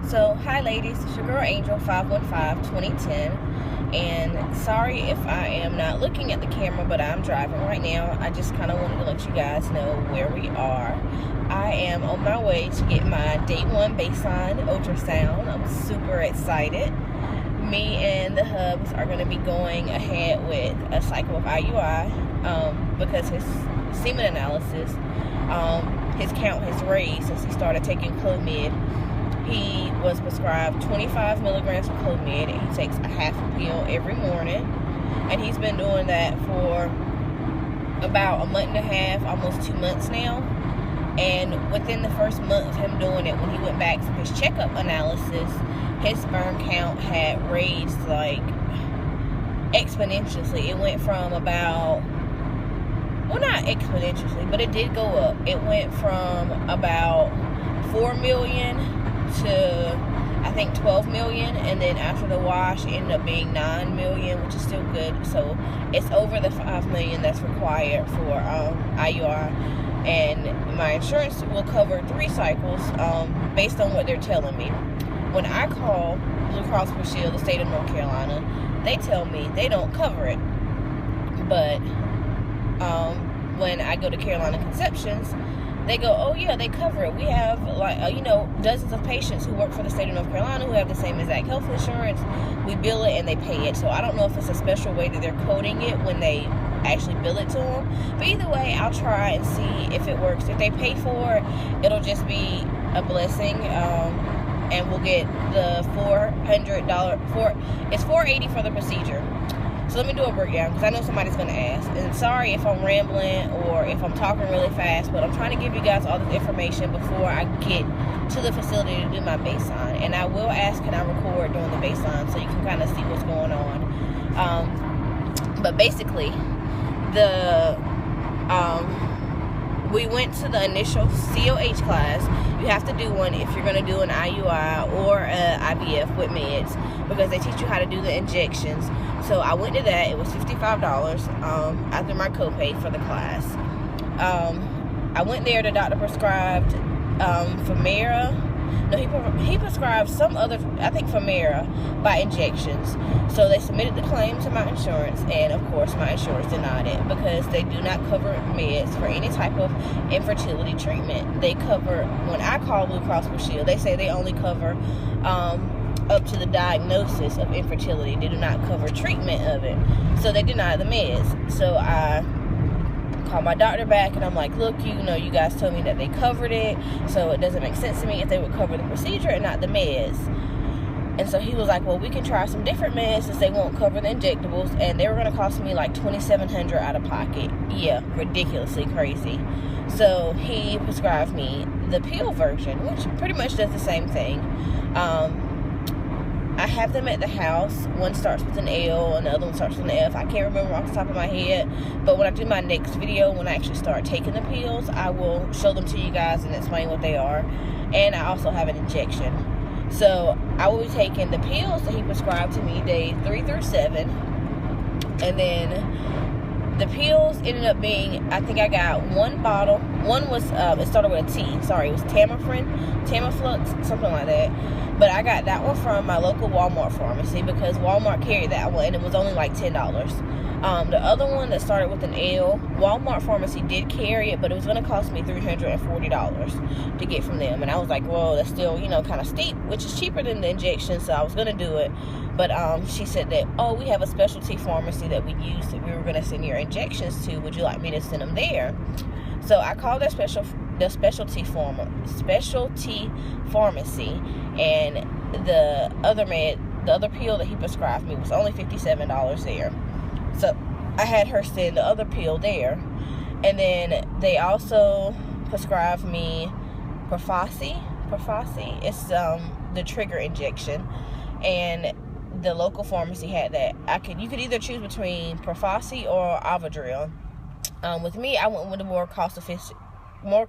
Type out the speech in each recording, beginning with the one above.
So, hi ladies, it's your girl Angel 515-2010, and sorry if I am not looking at the camera, but I'm driving right now. I just kind of wanted to let you guys know where we are. I am on my way to get my day 1 baseline ultrasound. I'm super excited. Me and the hubs are going to be going ahead with a cycle of IUI because his semen analysis, his count has raised since he started taking Clomid. He was prescribed 25 milligrams of Clomid, and he takes a half a pill every morning, and he's been doing that for about a month and a half, almost 2 months now. And within the first month of him doing it, when he went back for his checkup analysis, his sperm count had raised like exponentially. It went from about, well, not exponentially, but it did go up. It went from about 4 million to I think 12 million, and then after the wash it ended up being 9 million, which is still good. So it's over the 5 million that's required for IUI, and my insurance will cover 3 cycles based on what they're telling me. When I call Blue Cross Blue Shield, the state of North Carolina, they tell me they don't cover it. But when I go to Carolina Conceptions, they go, oh yeah, they cover it. We have dozens of patients who work for the state of North Carolina who have the same exact health insurance. We bill it and they pay it. So I don't know if it's a special way that they're coding it when they actually bill it to them. But either way, I'll try and see if it works. If they pay for it, it'll just be a blessing. And we'll get the $400 it's $480 for the procedure. So let me do a breakdown, because I know somebody's going to ask. And sorry if I'm rambling or if I'm talking really fast, but I'm trying to give you guys all this information before I get to the facility to do my baseline. And I will ask, can I record during the baseline so you can kind of see what's going on. But basically, we went to the initial COH class. You have to do one if you're going to do an IUI or IVF with meds, because they teach you how to do the injections. So I went to that. It was $55 after my copay for the class. I went there. The doctor prescribed Femera. No, he prescribed some other, I think Femera, by injections. So they submitted the claim to my insurance, and of course my insurance denied it because they do not cover meds for any type of infertility treatment. They cover, when I call Blue Cross Blue Shield, they say they only cover up to the diagnosis of infertility. They do not cover treatment of it. So they denied the meds. So I called my doctor back and I'm like, look, you guys told me that they covered it, so it doesn't make sense to me if they would cover the procedure and not the meds. And so he was like, well, we can try some different meds since they won't cover the injectables, and they were going to cost me like $2,700 out of pocket. Yeah, ridiculously crazy. So he prescribed me the pill version, which pretty much does the same thing. I have them at the house. One starts with an L and the other one starts with an F. I can't remember off the top of my head, but when I do my next video, when I actually start taking the pills, I will show them to you guys and explain what they are. And I also have an injection. So I will be taking the pills that he prescribed to me days 3 through 7, and then the pills ended up being, I think I got one bottle. One was, it started with a T. Sorry, it was Tamiflux, something like that. But I got that one from my local Walmart pharmacy because Walmart carried that one, and it was only like $10. The other one that started with an L, Walmart pharmacy did carry it, but it was going to cost me $340 to get from them. And I was like, well, that's still, kind of steep, which is cheaper than the injection, so I was going to do it. But she said that, oh, we have a specialty pharmacy that we use that we were going to send your injections to. Would you like me to send them there? So I called that specialty pharmacy, and the other pill that he prescribed me was only $57 there. So I had her send the other pill there, and then they also prescribed me Profaci. It's the trigger injection, and the local pharmacy had that. You could either choose between Profaci or Avadril. With me, I went with the more cost efficient one.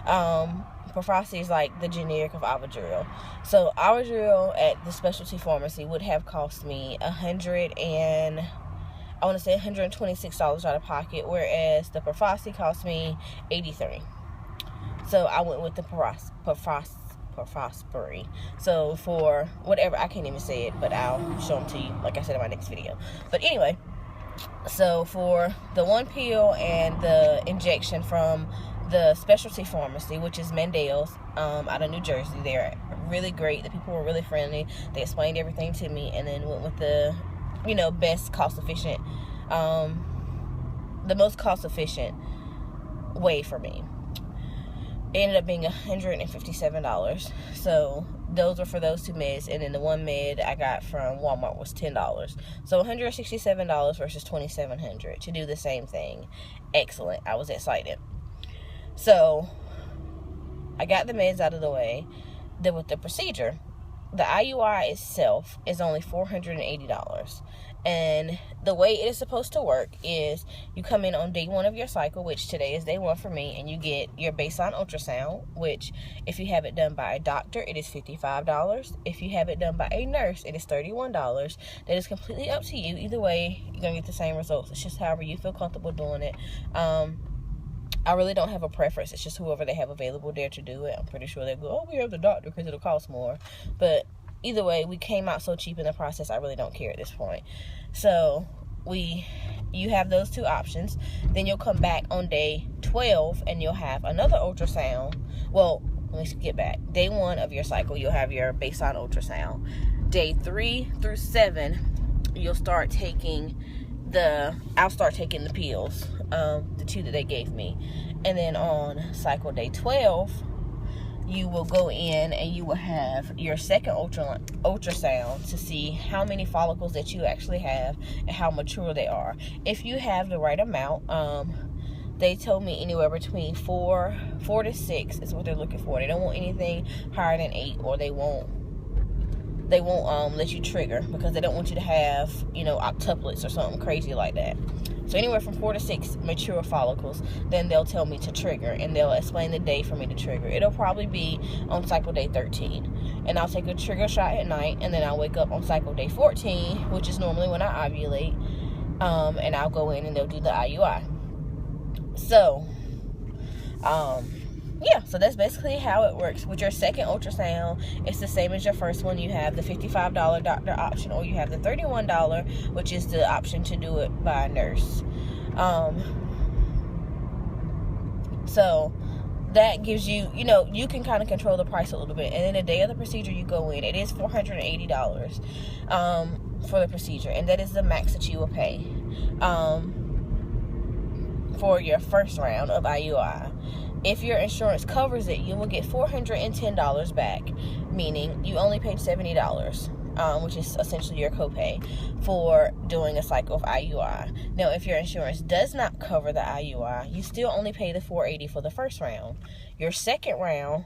Profaci is like the generic of Avadril. So Avadril at the specialty pharmacy would have cost me $126 out of pocket, whereas the Profaci cost me $83. So I went with the lacoprospiri. So for whatever, I can't even say it, but I'll show them to you, like I said in my next video. But anyway, so for the 1 pill and the injection from the specialty pharmacy, which is Mandela's, out of New Jersey, they're really great. The people were really friendly. They explained everything to me, and then went with the, best cost-efficient, the most cost-efficient way for me. It ended up being $157. So those were for those 2 meds, and then the 1 med I got from Walmart was $10. So $167 versus $2,700 to do the same thing. Excellent. I was excited. So I got the meds out of the way. Then with the procedure, the IUI itself is only $480. And the way it is supposed to work is you come in on day 1 of your cycle, which today is day 1 for me, and you get your baseline ultrasound, which if you have it done by a doctor, it is $55. If you have it done by a nurse, it is $31. That is completely up to you. Either way, you're going to get the same results. It's just however you feel comfortable doing it. I really don't have a preference. It's just whoever they have available there to do it. I'm pretty sure they'll go, oh, we have the doctor, because it'll cost more. But either way, we came out so cheap in the process, I really don't care at this point. So you have those 2 options. Then you'll come back on day 12 and you'll have another ultrasound. Well, let me get back. Day 1 of your cycle, you'll have your baseline ultrasound. Day 3 through 7, you'll start taking I'll start taking the pills, the 2 that they gave me. And then on cycle day 12, you will go in and you will have your second ultrasound to see how many follicles that you actually have and how mature they are. If you have the right amount, they told me anywhere between 4 to 6 is what they're looking for. They don't want anything higher than 8, or they won't let you trigger, because they don't want you to have, octuplets or something crazy like that. So anywhere from 4 to 6 mature follicles, then they'll tell me to trigger, and they'll explain the day for me to trigger. It'll probably be on cycle day 13, and I'll take a trigger shot at night, and then I'll wake up on cycle day 14, which is normally when I ovulate, and I'll go in and they'll do the IUI. So, yeah, so that's basically how it works. With your second ultrasound, it's the same as your first one. You have the $55 doctor option, or you have the $31, which is the option to do it by a nurse. So that gives you, you can kind of control the price a little bit. And then the day of the procedure you go in, it is $480 for the procedure, and that is the max that you will pay for your first round of IUI. If your insurance covers it, you will get $410 back, meaning you only paid $70, which is essentially your copay for doing a cycle of IUI. Now, if your insurance does not cover the IUI, you still only pay the $480 for the first round. Your second round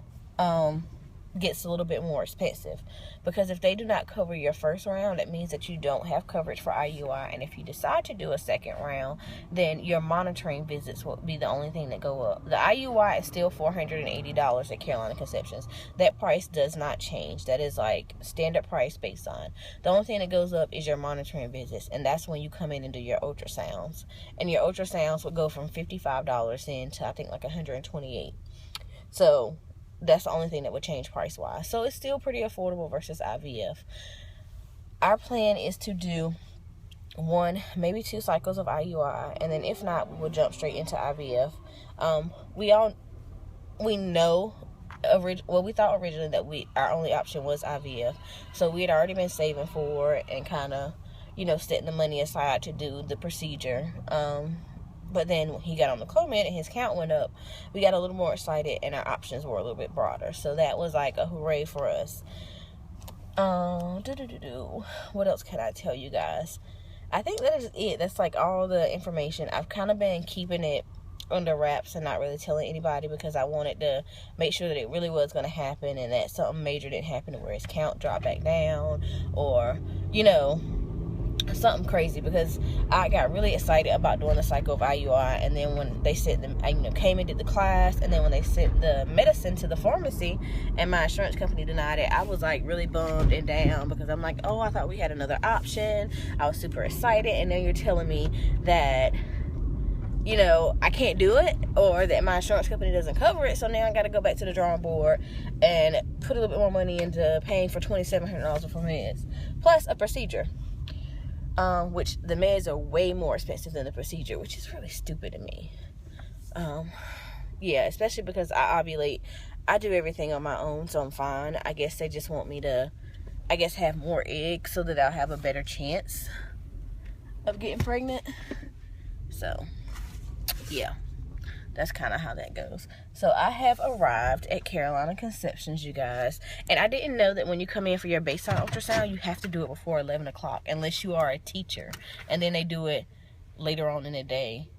gets a little bit more expensive, because if they do not cover your first round, that means that you don't have coverage for IUI. And if you decide to do a second round, then your monitoring visits will be the only thing that go up. The IUI is still $480 at Carolina Conceptions. That price does not change. That is like standard price baseline. The only thing that goes up is your monitoring visits, and that's when you come in and do your ultrasounds. And your ultrasounds will go from $55 in to I think like $128. So that's the only thing that would change price-wise. So it's still pretty affordable versus IVF. Our plan is to do 1, maybe 2 cycles of IUI, and then if not, we'll jump straight into IVF. We know, we thought originally that our only option was IVF. So we had already been saving for it and kind of, setting the money aside to do the procedure. But then when he got on the Clomid and his count went up, we got a little more excited and our options were a little bit broader. So that was like a hooray for us. What else can I tell you guys? I think that is it. That's like all the information. I've kind of been keeping it under wraps and not really telling anybody, because I wanted to make sure that it really was going to happen and that something major didn't happen where his count dropped back down, or, something crazy, because I got really excited about doing the cycle of IUI, and then when they sent them, I came and did the class, and then when they sent the medicine to the pharmacy and my insurance company denied it, I was like really bummed and down, because I'm like, oh, I thought we had another option. I was super excited, and now you're telling me that you know, I can't do it, or that my insurance company doesn't cover it. So now I got to go back to the drawing board and put a little bit more money into paying for $2,700 for meds, plus a procedure, which the meds are way more expensive than the procedure, which is really stupid to me. Yeah, especially because I ovulate. I do everything on my own, so I'm fine. I guess they just want me to, have more eggs so that I'll have a better chance of getting pregnant. So yeah, that's kind of how that goes. So I have arrived at Carolina Conceptions, you guys, and I didn't know that when you come in for your baseline ultrasound, you have to do it before 11 o'clock unless you are a teacher, and then they do it later on in the day.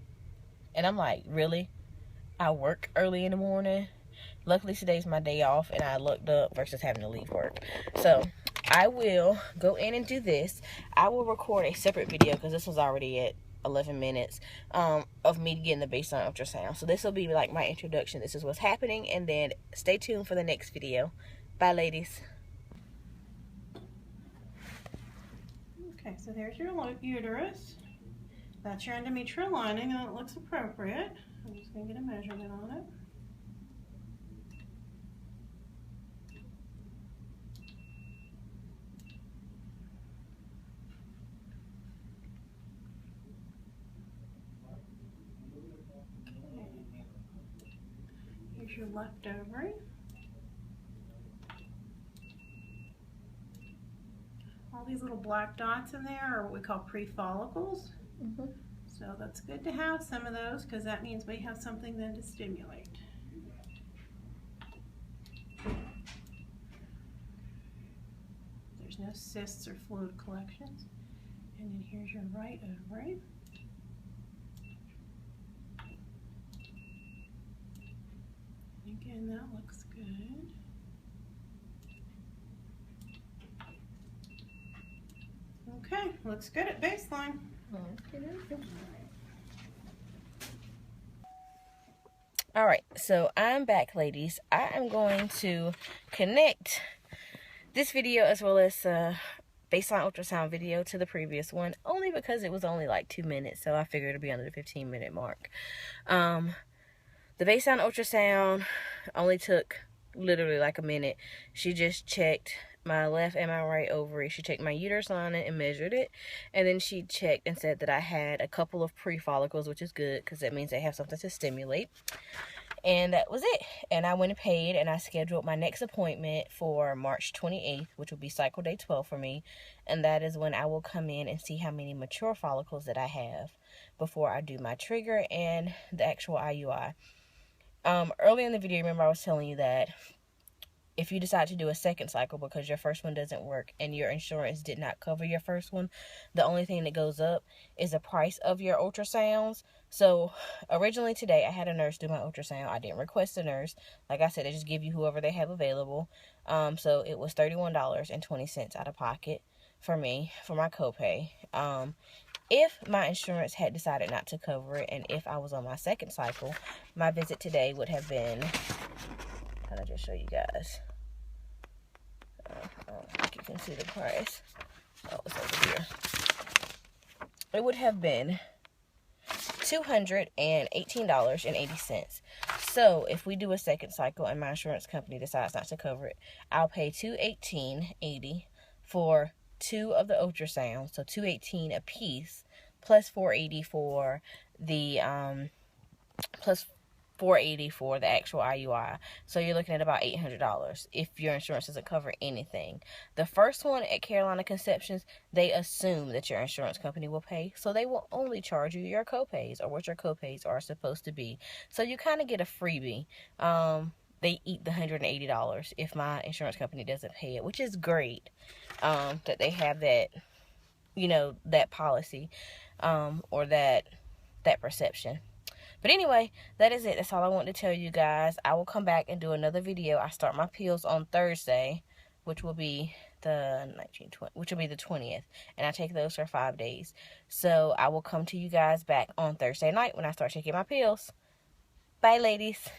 And I'm like, really? I work early in the morning? Luckily today's my day off and I looked up versus having to leave work. So I will go in and do this. I will record a separate video because this was already at 11 minutes of me getting the baseline ultrasound. So this will be like my introduction. This is what's happening, and then stay tuned for the next video. Bye, ladies. Okay, so there's your uterus. That's your endometrial lining, and it looks appropriate. I'm just going to get a measurement on it. Here's your left ovary. All these little black dots in there are what we call pre-follicles. So that's good to have some of those because that means we have something then to stimulate. There's no cysts or fluid collections. And then here's your right ovary. Again, that looks good. Okay, looks good at baseline. All right, so I'm back, ladies. I am going to connect this video as well as baseline ultrasound video to the previous one, only because it was only like 2 minutes, so I figured it'd be under the 15-minute mark. The baseline ultrasound only took literally like a minute. She just checked my left and my right ovary. She checked my uterus lining and measured it, and then she checked and said that I had a couple of pre-follicles, which is good because that means they have something to stimulate. And that was it. And I went and paid, and I scheduled my next appointment for March 28th, which will be cycle day 12 for me. And that is when I will come in and see how many mature follicles that I have before I do my trigger and the actual IUI. Earlier in the video, remember I was telling you that if you decide to do a second cycle because your first one doesn't work and your insurance did not cover your first one, the only thing that goes up is the price of your ultrasounds. So originally today I had a nurse do my ultrasound. I didn't request a nurse. Like I said, they just give you whoever they have available. So it was $31.20 out of pocket for me for my copay. If my insurance had decided not to cover it, and if I was on my second cycle, my visit today would have been, how do I just show you guys? I don't think you can see the price. Oh, it's over here. It would have been $218.80. So if we do a second cycle and my insurance company decides not to cover it, I'll pay $218.80 for 2 of the ultrasounds, so $218 a piece, plus $480 for the plus $480 for the actual IUI. So you're looking at about $800 if your insurance doesn't cover anything. The first one at Carolina Conceptions, they assume that your insurance company will pay, so they will only charge you your copays or what your copays are supposed to be. So you kind of get a freebie. They eat the $180 if my insurance company doesn't pay it, which is great that they have that, you know, that policy or that perception. But anyway, that is it. That's all I want to tell you guys. I will come back and do another video. I start my pills on Thursday, which will be the 20th, and I take those for 5 days. So I will come to you guys back on Thursday night when I start taking my pills. Bye, ladies.